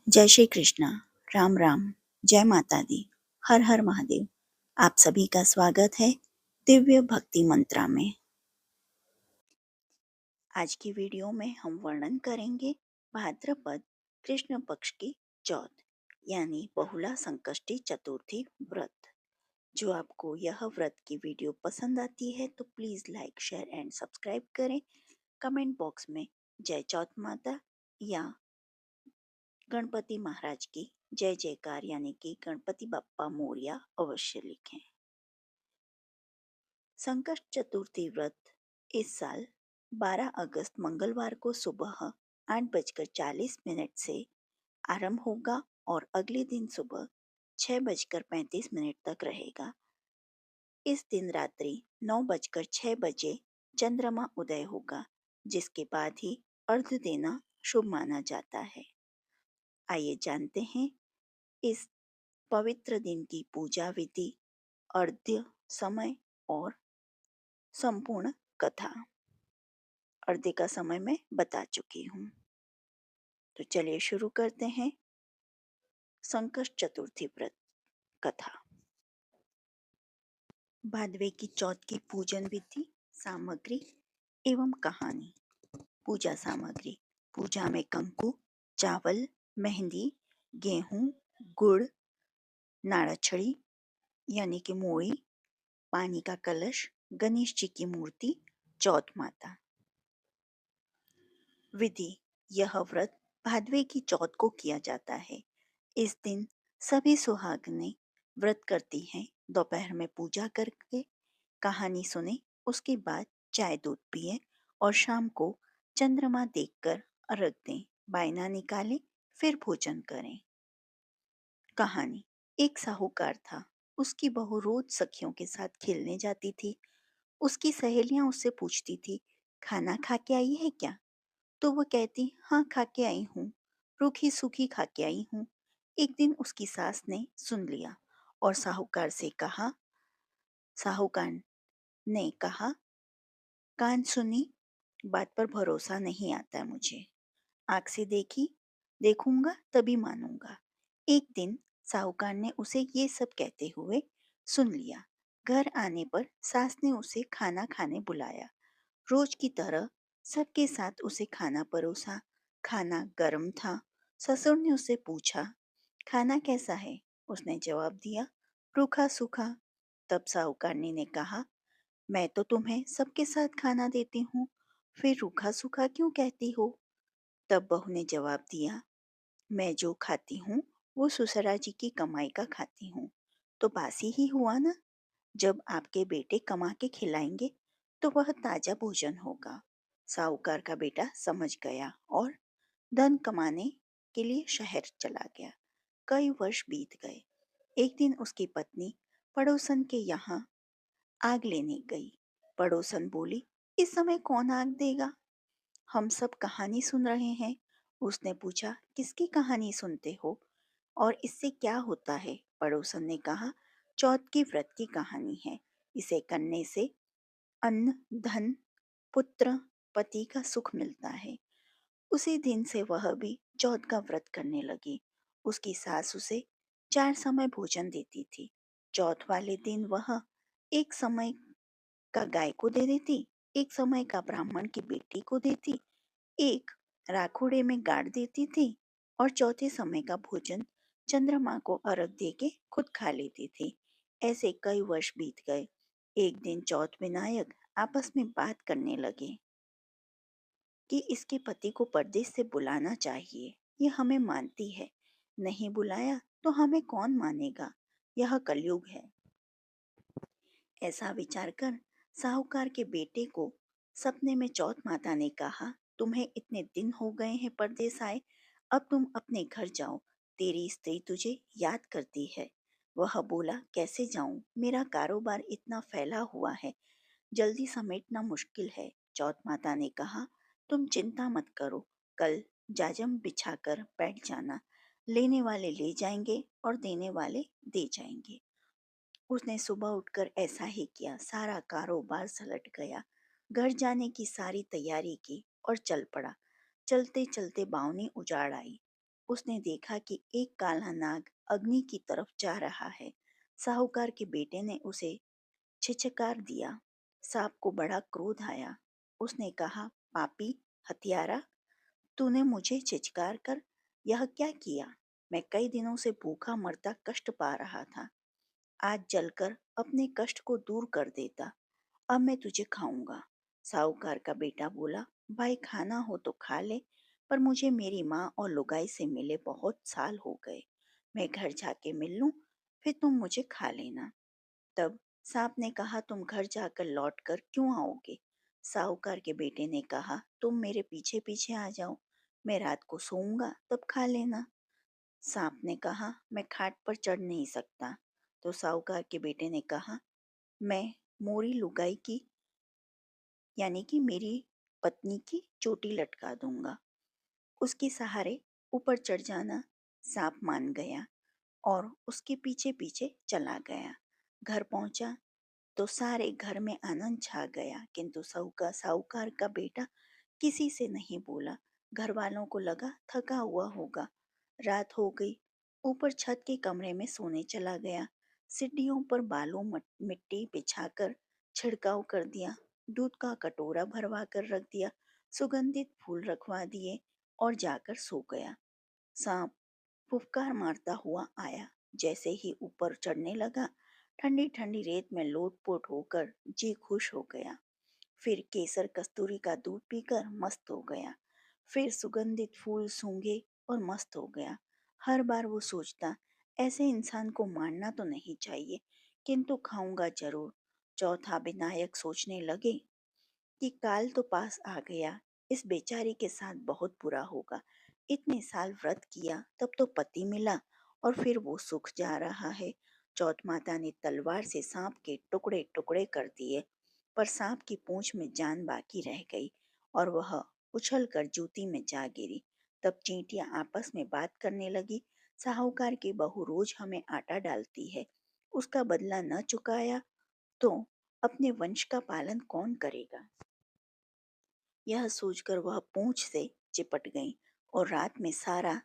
जय श्री कृष्णा, राम राम, जय माता दी, हर हर महादेव। आप सभी का स्वागत है दिव्य भक्ति मंत्रा में। आज की वीडियो में हम वर्णन करेंगे भाद्रपद कृष्ण पक्ष की चौथ यानी बहुला संकष्टी चतुर्थी व्रत। जो आपको यह व्रत की वीडियो पसंद आती है तो please like, share and subscribe करें। कमेंट बॉक्स में जय चौथ माता या गणपति महाराज की जय जयकार यानी कि गणपति बप्पा मोरिया अवश्य लिखें। संकष्ट चतुर्थी व्रत इस साल 12 अगस्त मंगलवार को सुबह 8:40 से आरंभ होगा और अगले दिन सुबह 6:35 तक रहेगा। इस दिन रात्रि 9:06 चंद्रमा उदय होगा, जिसके बाद ही अर्घ्य देना शुभ माना जाता है। आइए जानते हैं इस पवित्र दिन की पूजा विधि, अर्घ्य समय और संपूर्ण कथा। अर्घ्य का समय मैं बता चुकी हूँ, तो चलिए शुरू करते हैं संकष्ट चतुर्थी व्रत कथा। भादवे की चौथ की पूजन विधि, सामग्री एवं कहानी। पूजा सामग्री: पूजा में कंकु, चावल, मेहंदी, गेहूं, गुड़, नाड़ाछड़ी यानी कि मोड़ी, पानी का कलश, गणेश जी की मूर्ति, चौथ माता। विधि: यह व्रत भादवे की चौथ को किया जाता है। इस दिन सभी सुहागनें व्रत करती हैं। दोपहर में पूजा करके कहानी सुने, उसके बाद चाय दूध पिए और शाम को चंद्रमा देखकर अर्घ दें, बायना निकालें, फिर भोजन करें। कहानी: एक साहूकार था। उसकी बहू रोज सखियों के साथ खेलने जाती थी। उसकी सहेलियां उससे पूछती थी, खाना खा के आई है क्या? तो वो कहती, हाँ खा के आई हूँ, रूखी सूखी खा के आई हूँ। एक दिन उसकी सास ने सुन लिया और साहूकार ने कहा, कान सुनी बात पर भरोसा नहीं आता है मुझे, आँख से देखूंगा तभी मानूंगा। एक दिन साहूकार ने उसे ये सब कहते हुए सुन लिया। घर आने पर सास ने उसे खाना खाने बुलाया। रोज की तरह सबके साथ उसे खाना परोसा। खाना गर्म था। ससुर ने उससे पूछा, खाना कैसा है? उसने जवाब दिया, रूखा सूखा। तब साहूकारनी ने कहा, मैं तो तुम्हें सबके साथ खाना देती हूँ, फिर रूखा सूखा क्यों कहती हो? तब बहू ने जवाब दिया, मैं जो खाती हूँ वो ससुरा जी की कमाई का खाती हूँ, तो बासी ही हुआ ना। जब आपके बेटे कमा के खिलाएंगे तो वह ताजा भोजन होगा। साहूकार का बेटा समझ गया और धन कमाने के लिए शहर चला गया। कई वर्ष बीत गए। एक दिन उसकी पत्नी पड़ोसन के यहाँ आग लेने गई। पड़ोसन बोली, इस समय कौन आग देगा? हम सब कहानी सुन रहे हैं। उसने पूछा, किसकी कहानी सुनते हो और इससे क्या होता है? पड़ोसन ने कहा, चौथ की व्रत की कहानी है। इसे करने से अन्न, धन, पुत्र, पति का सुख मिलता है। उसी दिन से वह भी चौथ का व्रत करने लगी। उसकी सास उसे 4 समय भोजन देती थी। चौथ वाले दिन वह एक समय का गाय को दे देती, एक समय का ब्राह्मण की बेटी को देती, एक राखोड़े में गाड़ देती थी और चौथे समय का भोजन चंद्रमा को अर्घ दे के खुद खा लेती थी। ऐसे कई वर्ष बीत गए। एक दिन चौथ विनायक आपस में बात करने लगे कि इसके पति को परदेश से बुलाना चाहिए, ये हमें मानती है, नहीं बुलाया तो हमें कौन मानेगा, यह कलयुग है। ऐसा विचार कर साहूकार के बेटे को सपने में चौथ माता ने कहा, तुम्हें इतने दिन हो गए हैं परदेस आए, अब तुम अपने घर जाओ, तेरी स्त्री तुझे याद करती है। वह बोला, कैसे जाऊं, मेरा कारोबार इतना फैला हुआ है, जल्दी समेटना मुश्किल है। चौथ माता ने कहा, तुम चिंता मत करो, कल जाजम बिछाकर बैठ जाना, लेने वाले ले जाएंगे और देने वाले दे जाएंगे। उसने सुबह उठकर ऐसा ही किया। सारा कारोबार सलट गया। घर जाने की सारी तैयारी की और चल पड़ा। चलते चलते बावनी उजाड़ आई। उसने देखा कि एक काला नाग अग्नि की तरफ जा रहा है। साहूकार के बेटे ने उसे छिछकार दिया। सांप को बड़ा क्रोध आया। उसने कहा, पापी हत्यारा, तूने मुझे छिछकार कर यह क्या किया? मैं कई दिनों से भूखा मरता कष्ट पा रहा था। आज जलकर अपने कष्ट को दूर कर देता। अब मैं तुझे खाऊंगा। साहूकार का बेटा बोला, भाई खाना हो तो खा ले, पर मुझे मेरी माँ और लुगाई से मिले बहुत साल हो गए। मैं घर जाके मिल लूं, फिर तुम मुझे खा लेना। तब सांप ने कहा, तुम घर जाकर लौट कर क्यों आओगे? साहूकार के बेटे ने कहा, तुम मेरे पीछे पीछे आ जाओ, मैं रात को सोऊंगा तब खा लेना। सांप ने कहा, मैं खाट पर चढ़ नहीं सकता। तो साहूकार के बेटे ने कहा, मैं मोरी लुगाई की यानी कि मेरी पत्नी की चोटी लटका दूंगा, उसके सहारे ऊपर चढ़ जाना। सांप मान गया और उसके पीछे पीछे चला गया। घर पहुंचा तो सारे घर में आनंद छा गया, किंतु साहूकार का बेटा किसी से नहीं बोला। घर वालों को लगा थका हुआ होगा। रात हो गई। ऊपर छत के कमरे में सोने चला गया। सीढ़ियों पर बालू मिट्टी बिछाकर छिड़काव कर दिया। दूध का कटोरा भरवा कर रख दिया। सुगंधित फूल रखवा दिए और जाकर सो गया। सांप फुफकार मारता हुआ आया। जैसे ही ऊपर चढ़ने लगा, ठंडी ठंडी रेत में लोटपोट होकर जी खुश हो गया। फिर केसर कस्तूरी का दूध पीकर मस्त हो गया। फिर सुगंधित फूल सूंघे और मस्त हो गया। हर बार वो सोचता, ऐसे इंसान को मारना तो नहीं चाहिए, किंतु खाऊंगा जरूर। चौथा विनायक सोचने लगे कि काल तो पास आ गया, इस बेचारी के साथ बहुत बुरा होगा। इतने साल व्रत किया तब तो पति मिला और फिर वो सुख जा रहा है। चौथ माता ने तलवार से सांप के टुकड़े टुकड़े कर दिए, पर सांप की पूंछ में जान बाकी रह गई और वह उछलकर जूती में जा गिरी। तब चींटियां आपस में बात करने लगी, साहूकार की बहू रोज हमें आटा डालती है, उसका बदला न चुकाया तो अपने वंश का पालन कौन करेगा? यह सोचकर वह पूंछ से चिपट गई और रात में सारा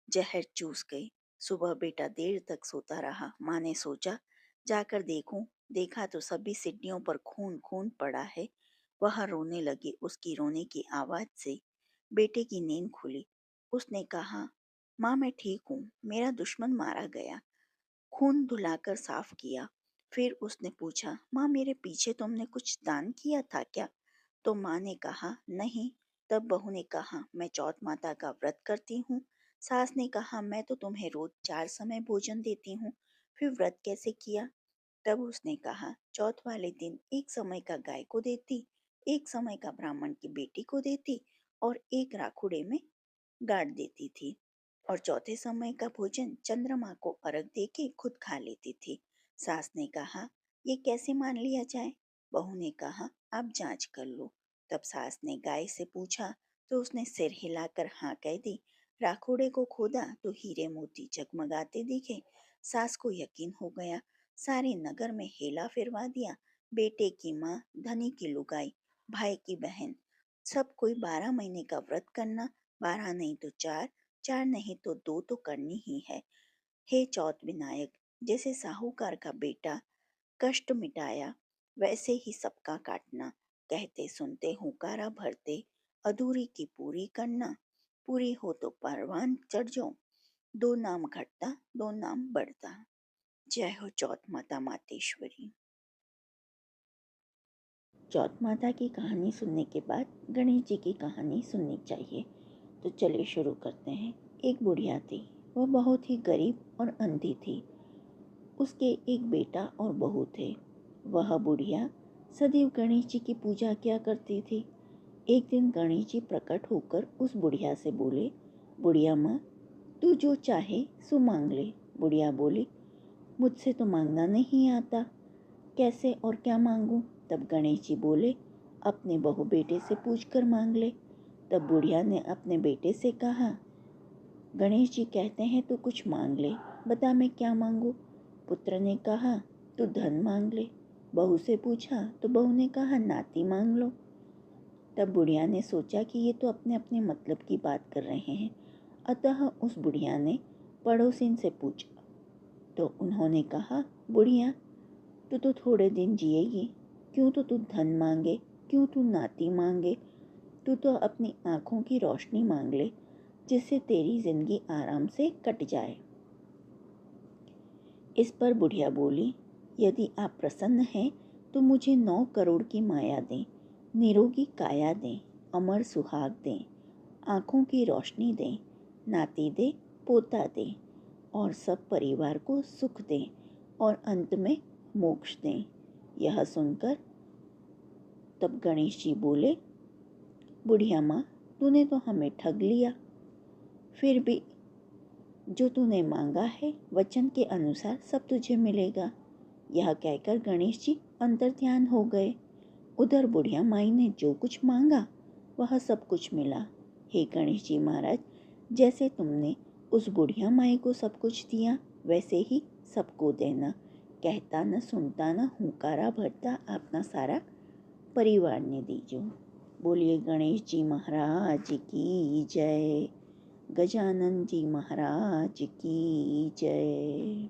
जहर चूस गई। सुबह बेटा देर तक सोता रहा। माँ ने सोचा, जाकर देखूं। देखा तो सभी सीढ़ियों पर खून खून पड़ा है। वह रोने लगी। उसकी रोने की आवाज से बेटे की नींद खुली। उसने कहा, माँ मैं ठीक हूँ, मेरा दुश्मन मारा गया, खून धुलाकर साफ किया। फिर उसने पूछा, माँ मेरे पीछे तुमने कुछ दान किया था क्या? तो माँ ने कहा, नहीं। तब बहू ने कहा, मैं चौथ माता का व्रत करती हूँ। सास ने कहा, मैं तो तुम्हें रोज 4 समय भोजन देती हूँ, फिर व्रत कैसे किया? तब उसने कहा, चौथ वाले दिन 1 समय का गाय को देती, 1 समय का ब्राह्मण की बेटी को देती और 1 राखुड़े में गाड़ देती थी, और चौथे समय का भोजन चंद्रमा को अर्घ देके खुद खा लेती थी। सास ने कहा, ये कैसे मान लिया जाए? बहू ने कहा, आप जांच कर लो। तब सास ने गाय से पूछा तो उसने सिर हिलाकर हाँ कह दी। राखोड़े को खोदा तो हीरे मोती जगमगाते दिखे। सास को यकीन हो गया। सारे नगर में हेला फिरवा दिया। बेटे की माँ, धनी की लुगाई, भाई की बहन, सब कोई 12 महीने का व्रत करना, 12 नहीं तो 4, 4 नहीं तो 2 तो करनी ही है। हे चौथ विनायक, जैसे साहूकार का बेटा कष्ट मिटाया, वैसे ही सबका काटना। कहते सुनते हुंकारा भरते, अधूरी की पूरी करना। पूरी हो तो परवान चढ़ जाओ, 2 नाम घटता 2 नाम बढ़ता। जय हो चौथ माता मातेश्वरी। चौथ माता की कहानी सुनने के बाद गणेश जी की कहानी सुननी चाहिए। तो चलिए शुरू करते हैं। एक बुढ़िया थी। वह बहुत ही गरीब और अंधी थी। उसके एक बेटा और बहू थे। वह बुढ़िया सदैव गणेश जी की पूजा किया करती थी। एक दिन गणेश जी प्रकट होकर उस बुढ़िया से बोले, बुढ़िया माँ, तू जो चाहे सो मांग ले। बुढ़िया बोली, मुझसे तो मांगना नहीं आता, कैसे और क्या मांगूं? तब गणेश जी बोले, अपने बहू बेटे से पूछ कर मांग ले। तब बुढ़िया ने अपने बेटे से कहा, गणेश जी कहते हैं तो कुछ मांग ले, बता मैं क्या मांगू? पुत्र ने कहा, तू धन मांग ले। बहू से पूछा तो बहू ने कहा, नाती मांग लो। तब बुढ़िया ने सोचा कि ये तो अपने अपने मतलब की बात कर रहे हैं, अतः उस बुढ़िया ने पड़ोसिन से पूछा, तो उन्होंने कहा, बुढ़िया, तू तो थोड़े दिन जिएगी, क्यों तो तू धन मांगे, क्यों तू नाती मांगे, तू तो अपनी आँखों की रोशनी मांग ले, जिससे तेरी जिंदगी आराम से कट जाए। इस पर बुढ़िया बोली, यदि आप प्रसन्न हैं तो मुझे 9 करोड़ की माया दें, निरोगी काया दें, अमर सुहाग दें, आँखों की रोशनी दें, नाती दें, पोता दें और सब परिवार को सुख दें और अंत में मोक्ष दें। यह सुनकर तब गणेश जी बोले, बुढ़िया माँ, तूने तो हमें ठग लिया, फिर भी जो तूने मांगा है वचन के अनुसार सब तुझे मिलेगा। यह कहकर गणेश जी अंतर्ध्यान हो गए। उधर बुढ़िया माई ने जो कुछ मांगा वह सब कुछ मिला। हे गणेश जी महाराज, जैसे तुमने उस बुढ़िया माई को सब कुछ दिया वैसे ही सबको देना। कहता न सुनता न हुंकारा भरता अपना सारा परिवार ने दीजो। बोलिए गणेश जी महाराज की जय। गजानन जी महाराज की जय।